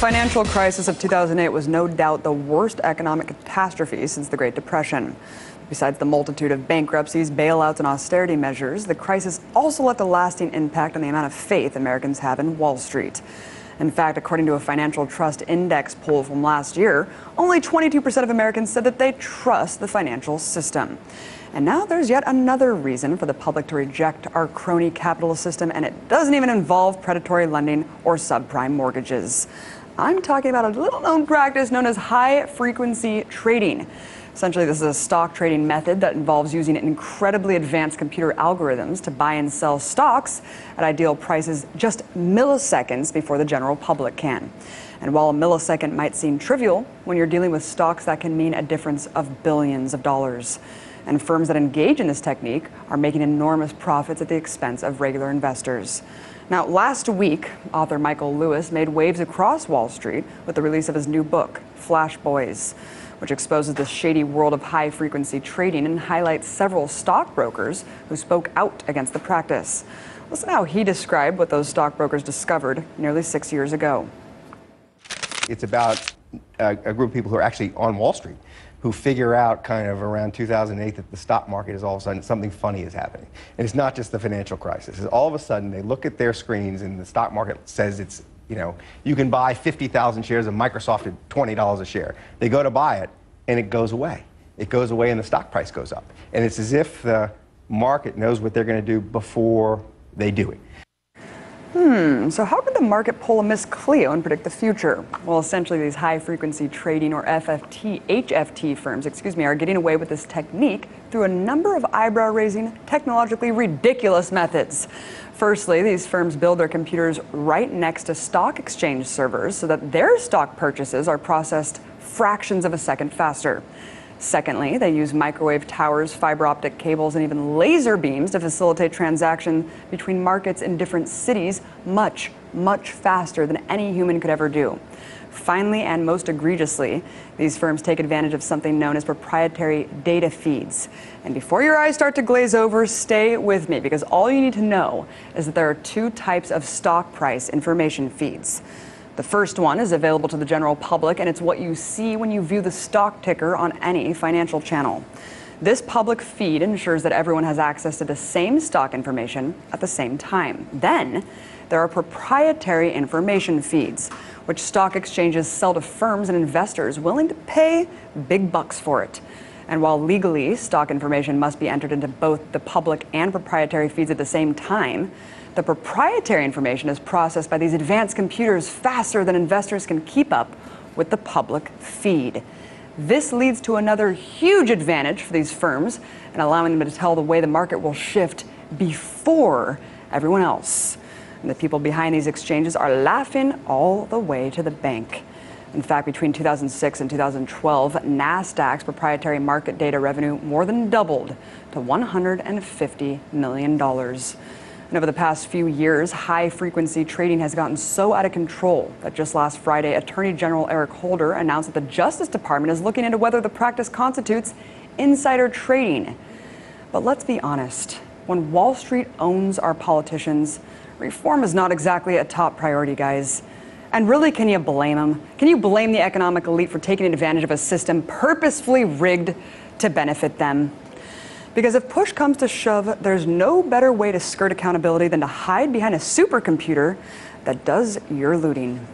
financial crisis of 2008 was no doubt the worst economic catastrophe since the Great Depression. Besides the multitude of bankruptcies, bailouts, and austerity measures, the crisis also left a lasting impact on the amount of faith Americans have in Wall Street. In fact, according to a Financial Trust Index poll from last year, only 22% of Americans said that they trust the financial system. And now there's yet another reason for the public to reject our crony capitalist system, and it doesn't even involve predatory lending or subprime mortgages. I'm talking about a little-known practice known as high-frequency trading. Essentially, this is a stock trading method that involves using incredibly advanced computer algorithms to buy and sell stocks at ideal prices just milliseconds before the general public can. And while a millisecond might seem trivial, when you're dealing with stocks, that can mean a difference of billions of dollars. And firms that engage in this technique are making enormous profits at the expense of regular investors. Now, last week, author Michael Lewis made waves across Wall Street with the release of his new book, Flash Boys, which exposes the shady world of high-frequency trading and highlights several stockbrokers who spoke out against the practice. Listen to how he described what those stockbrokers discovered nearly 6 years ago. It's about a group of people who are actually on Wall Street, who figure out kind of around 2008 that the stock market is all of a sudden something funny is happening. And it's not just the financial crisis. It's all of a sudden they look at their screens and the stock market says it's, you know, you can buy 50,000 shares of Microsoft at $20 a share. They go to buy it and it goes away. It goes away and the stock price goes up. And it's as if the market knows what they're going to do before they do it. So how could the market pull a Miss Cleo and predict the future? Well, essentially these high-frequency trading or HFT firms, are getting away with this technique through a number of eyebrow-raising, technologically ridiculous methods. Firstly, these firms build their computers right next to stock exchange servers so that their stock purchases are processed fractions of a second faster. Secondly, they use microwave towers, fiber optic cables, and even laser beams to facilitate transactions between markets in different cities much, much faster than any human could ever do. Finally, and most egregiously, these firms take advantage of something known as proprietary data feeds. And before your eyes start to glaze over, stay with me, because all you need to know is that there are two types of stock price information feeds. The first one is available to the general public, and it's what you see when you view the stock ticker on any financial channel. This public feed ensures that everyone has access to the same stock information at the same time. Then, there are proprietary information feeds, which stock exchanges sell to firms and investors willing to pay big bucks for it. And while legally, stock information must be entered into both the public and proprietary feeds at the same time, the proprietary information is processed by these advanced computers faster than investors can keep up with the public feed. This leads to another huge advantage for these firms and allowing them to tell the way the market will shift before everyone else. And the people behind these exchanges are laughing all the way to the bank. In fact, between 2006 and 2012, NASDAQ's proprietary market data revenue more than doubled to $150 million. And over the past few years, high-frequency trading has gotten so out of control that just last Friday, Attorney General Eric Holder announced that the Justice Department is looking into whether the practice constitutes insider trading. But let's be honest, when Wall Street owns our politicians, reform is not exactly a top priority, guys. And really, can you blame them? Can you blame the economic elite for taking advantage of a system purposefully rigged to benefit them? Because if push comes to shove, there's no better way to skirt accountability than to hide behind a supercomputer that does your looting.